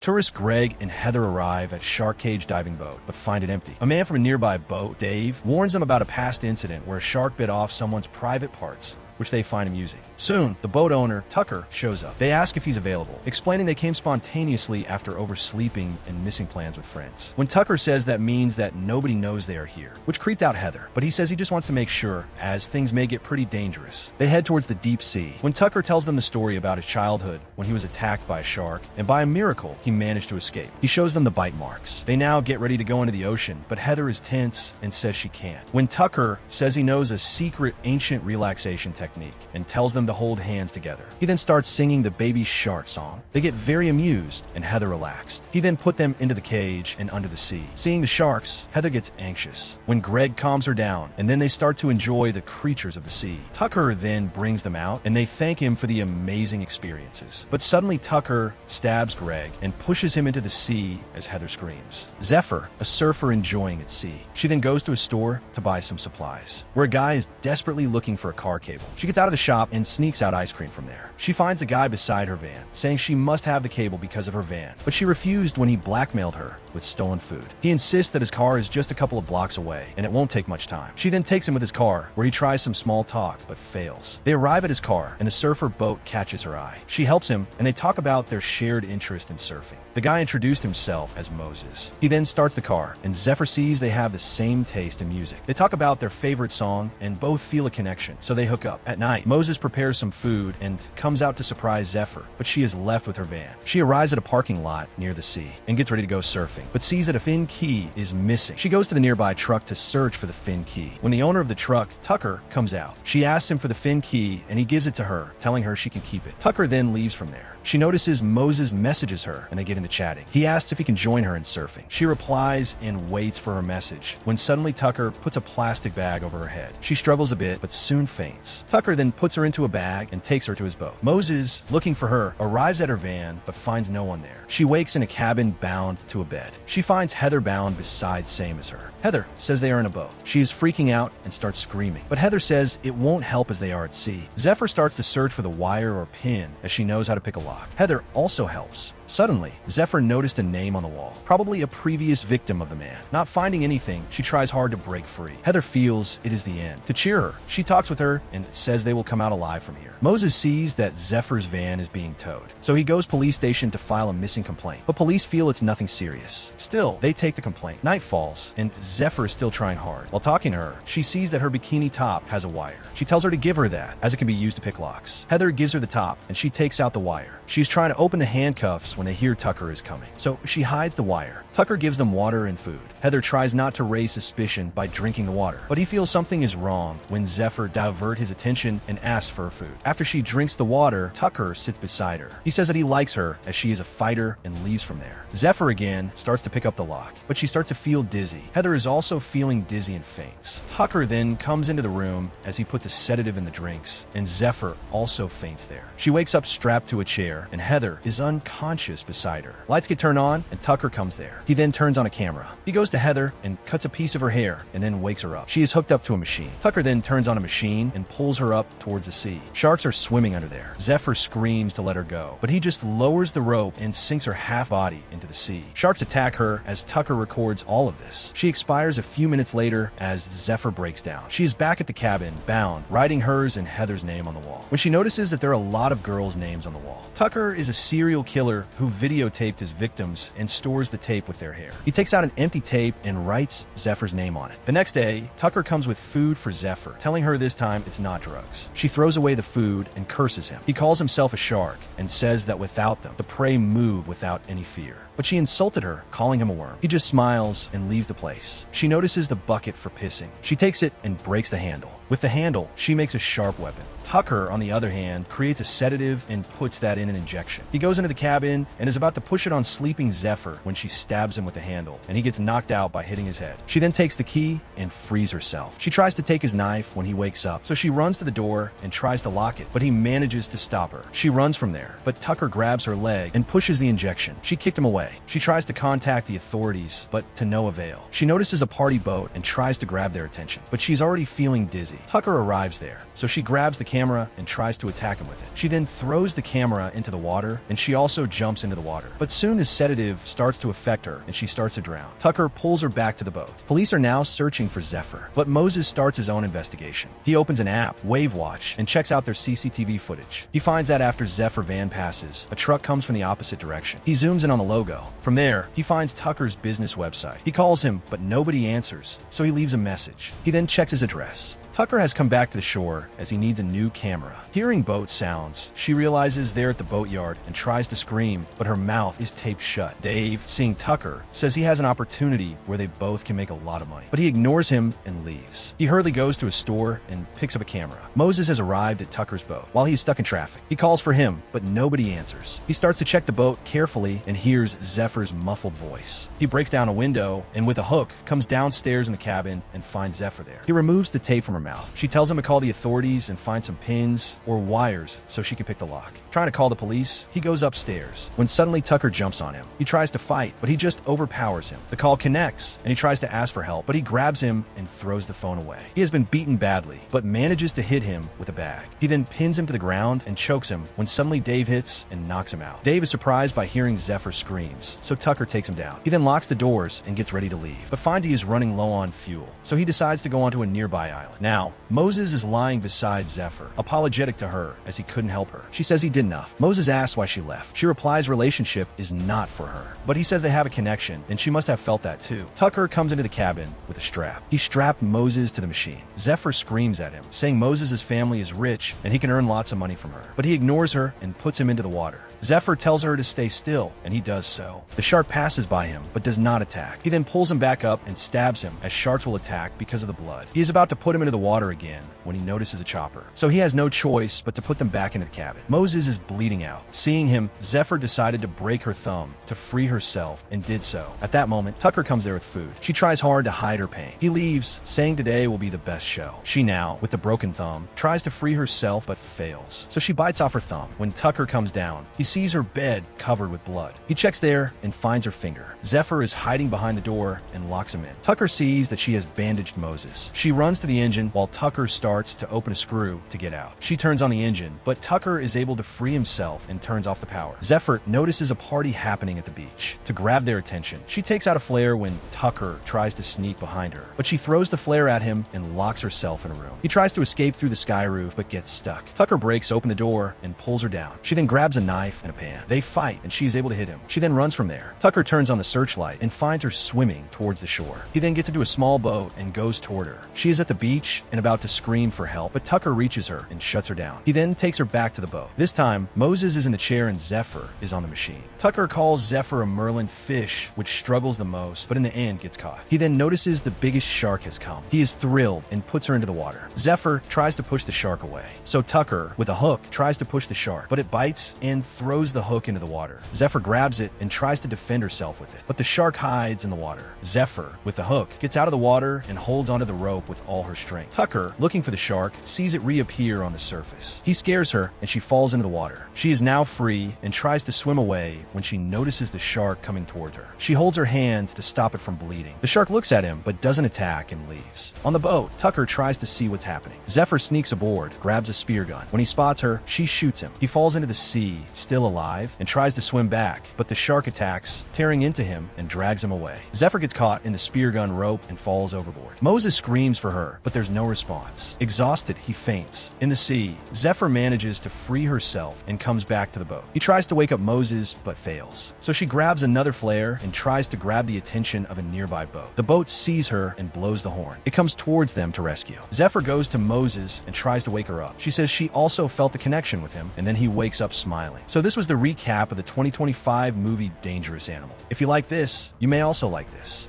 Tourists Greg and Heather arrive at Shark Cage diving boat, but find it empty. A man from a nearby boat, Dave, warns them about a past incident where a shark bit off someone's private parts, which they find amusing. Soon, the boat owner, Tucker, shows up. They ask if he's available, explaining they came spontaneously after oversleeping and missing plans with friends. When Tucker says that means that nobody knows they are here, which creeped out Heather, but he says he just wants to make sure, as things may get pretty dangerous. They head towards the deep sea. When Tucker tells them the story about his childhood, when he was attacked by a shark, and by a miracle, he managed to escape. He shows them the bite marks. They now get ready to go into the ocean, but Heather is tense and says she can't. When Tucker says he knows a secret ancient relaxation technique and tells them to hold hands together, he then starts singing the Baby Shark song. They get very amused and Heather relaxed. He then put them into the cage and under the sea. Seeing the sharks, Heather gets anxious. When Greg calms her down, and then they start to enjoy the creatures of the sea. Tucker then brings them out and they thank him for the amazing experiences. But suddenly Tucker stabs Greg and pushes him into the sea as Heather screams. Zephyr, a surfer enjoying at sea. She then goes to a store to buy some supplies, where a guy is desperately looking for a car cable. She gets out of the shop and sneaks out ice cream from there. She finds a guy beside her van, saying she must have the cable because of her van, but she refused when he blackmailed her with stolen food. He insists that his car is just a couple of blocks away, and it won't take much time. She then takes him with his car, where he tries some small talk, but fails. They arrive at his car, and the surfer boat catches her eye. She helps him, and they talk about their shared interest in surfing. The guy introduced himself as Moses. He then starts the car, and Zephyr sees they have the same taste in music. They talk about their favorite song, and both feel a connection, so they hook up. At night, Moses prepares some food and comes out to surprise Zephyr, but she is left with her van. She arrives at a parking lot near the sea and gets ready to go surfing, but sees that a fin key is missing. She goes to the nearby truck to search for the fin key. When the owner of the truck, Tucker, comes out, she asks him for the fin key and he gives it to her, telling her she can keep it. Tucker then leaves from there. She notices Moses messages her and they get into chatting. He asks if he can join her in surfing. She replies and waits for her message, when suddenly Tucker puts a plastic bag over her head. She struggles a bit, but soon faints. Tucker then puts her into a bag and takes her to his boat. Moses, looking for her, arrives at her van, but finds no one there. She wakes in a cabin bound to a bed. She finds Heather bound beside same as her. Heather says they are in a boat. She is freaking out and starts screaming, but Heather says it won't help as they are at sea. Zephyr starts to search for the wire or pin, as she knows how to pick a lock. Heather also helps. Suddenly, Zephyr noticed a name on the wall, probably a previous victim of the man. Not finding anything, she tries hard to break free. Heather feels it is the end. To cheer her, she talks with her and says they will come out alive from here. Moses sees that Zephyr's van is being towed, so he goes police station to file a missing complaint, but police feel it's nothing serious. Still, they take the complaint. Night falls, and Zephyr is still trying hard. While talking to her, she sees that her bikini top has a wire. She tells her to give her that, as it can be used to pick locks. Heather gives her the top, and she takes out the wire. She's trying to open the handcuffs when they hear Tucker is coming, so she hides the wire. Tucker gives them water and food. Heather tries not to raise suspicion by drinking the water, but he feels something is wrong when Zephyr divert his attention and asks for her food. After she drinks the water, Tucker sits beside her. He says that he likes her as she is a fighter and leaves from there. Zephyr again starts to pick up the lock, but she starts to feel dizzy. Heather is also feeling dizzy and faints. Tucker then comes into the room as he puts a sedative in the drinks, and Zephyr also faints there. She wakes up strapped to a chair, and Heather is unconscious beside her. Lights get turned on, and Tucker comes there. He then turns on a camera. He goes to Heather and cuts a piece of her hair, and then wakes her up. She is hooked up to a machine. Tucker then turns on a machine and pulls her up towards the sea. Sharks are swimming under there. Zephyr screams to let her go, but he just lowers the rope and sinks her half body into the sea. Sharks attack her as Tucker records all of this. She expires a few minutes later as Zephyr breaks down. She is back at the cabin, bound, writing hers and Heather's name on the wall, when she notices that there are a lot of girls' names on the wall. Tucker is a serial killer who videotaped his victims and stores the tape with their hair. He takes out an empty tape and writes Zephyr's name on it. The next day, Tucker comes with food for Zephyr, telling her this time it's not drugs. She throws away the food and curses him. He calls himself a shark and says that without them, the prey move without any fear. But she insulted her, calling him a worm. He just smiles and leaves the place. She notices the bucket for pissing. She takes it and breaks the handle. With the handle, she makes a sharp weapon. Tucker, on the other hand, creates a sedative and puts that in an injection. He goes into the cabin and is about to push it on sleeping Zephyr when she stabs him with the handle, and he gets knocked out by hitting his head. She then takes the key and frees herself. She tries to take his knife when he wakes up, so she runs to the door and tries to lock it, but he manages to stop her. She runs from there, but Tucker grabs her leg and pushes the injection. She kicked him away. away. She tries to contact the authorities, but to no avail. She notices a party boat and tries to grab their attention, but she's already feeling dizzy. Tucker arrives there, so she grabs the camera and tries to attack him with it. She then throws the camera into the water, and she also jumps into the water. But soon the sedative starts to affect her, and she starts to drown. Tucker pulls her back to the boat. Police are now searching for Zephyr, but Moses starts his own investigation. He opens an app, Wave Watch, and checks out their CCTV footage. He finds that after Zephyr van passes, a truck comes from the opposite direction. He zooms in on the logo. From there, he finds Tucker's business website. He calls him, but nobody answers, so he leaves a message. He then checks his address. Tucker has come back to the shore as he needs a new camera. Hearing boat sounds, she realizes they're at the boatyard and tries to scream, but her mouth is taped shut. Dave, seeing Tucker, says he has an opportunity where they both can make a lot of money, but he ignores him and leaves. He hurriedly goes to a store and picks up a camera. Moses has arrived at Tucker's boat while he's stuck in traffic. He calls for him, but nobody answers. He starts to check the boat carefully and hears Zephyr's muffled voice. He breaks down a window and with a hook comes downstairs in the cabin and finds Zephyr there. He removes the tape from her mouth. She tells him to call the authorities and find some pins or wires so she can pick the lock. Trying to call the police, he goes upstairs when suddenly Tucker jumps on him. He tries to fight, but he just overpowers him. The call connects and he tries to ask for help, but he grabs him and throws the phone away. He has been beaten badly, but manages to hit him with a bag. He then pins him to the ground and chokes him when suddenly Dave hits and knocks him out. Dave is surprised by hearing Zephyr screams, so Tucker takes him down. He then locks the doors and gets ready to leave, but finds he is running low on fuel, so he decides to go onto a nearby island. Now, Moses is lying beside Zephyr, apologetic to her as he couldn't help her. She says he did enough. Moses asks why she left. She replies relationship is not for her, but he says they have a connection, and she must have felt that too. Tucker comes into the cabin with a strap. He strapped Moses to the machine. Zephyr screams at him, saying Moses' family is rich and he can earn lots of money from her, but he ignores her and puts him into the water. Zephyr tells her to stay still, and he does so. The shark passes by him, but does not attack. He then pulls him back up and stabs him, as sharks will attack because of the blood. He is about to put him into the water again when he notices a chopper, so he has no choice but to put them back into the cabin. Moses is bleeding out. Seeing him, Zephyr decided to break her thumb to free herself, and did so. At that moment, Tucker comes there with food. She tries hard to hide her pain. He leaves, saying today will be the best show. She now, with the broken thumb, tries to free herself but fails, so she bites off her thumb. When Tucker comes down, he sees her bed covered with blood. He checks there and finds her finger. Zephyr is hiding behind the door and locks him in. Tucker sees that she has bandaged Moses. She runs to the engine while Tucker starts to open a screw to get out. She turns on the engine, but Tucker is able to free himself and turns off the power. Zephyr notices a party happening at the beach. To grab their attention, she takes out a flare when Tucker tries to sneak behind her, but she throws the flare at him and locks herself in a room. He tries to escape through the sky roof but gets stuck. Tucker breaks open the door and pulls her down. She then grabs a knife and a pan. They fight and she is able to hit him. She then runs from there. Tucker turns on the searchlight and finds her swimming towards the shore. He then gets into a small boat and goes toward her. She is at the beach and about to scream for help, but Tucker reaches her and shuts her down. He then takes her back to the boat. This time, Moses is in the chair and Zephyr is on the machine. Tucker calls Zephyr a Merlin fish, which struggles the most, but in the end gets caught. He then notices the biggest shark has come. He is thrilled and puts her into the water. Zephyr tries to push the shark away, so Tucker, with a hook, tries to push the shark, but it bites and throws the hook into the water. Zephyr grabs it and tries to defend herself with it, but the shark hides in the water. Zephyr, with the hook, gets out of the water and holds onto the rope with all her strength. Tucker, looking for the shark, sees it reappear on the surface. He scares her and she falls into the water. She is now free and tries to swim away when she notices the shark coming towards her. She holds her hand to stop it from bleeding. The shark looks at him but doesn't attack and leaves. On the boat, Tucker tries to see what's happening. Zephyr sneaks aboard, grabs a spear gun. When he spots her, she shoots him. He falls into the sea, still alive, and tries to swim back, but the shark attacks, tearing into him and drags him away. Zephyr gets caught in the spear gun rope and falls overboard. Moses screams for her, but there's no response. Exhausted, he faints. In the sea, Zephyr manages to free herself and comes back to the boat. He tries to wake up Moses, but fails. So she grabs another flare and tries to grab the attention of a nearby boat. The boat sees her and blows the horn. It comes towards them to rescue. Zephyr goes to Moses and tries to wake her up. She says she also felt the connection with him, and then he wakes up smiling. So this was the recap of the 2025 movie Dangerous Animal. If you like this, you may also like this.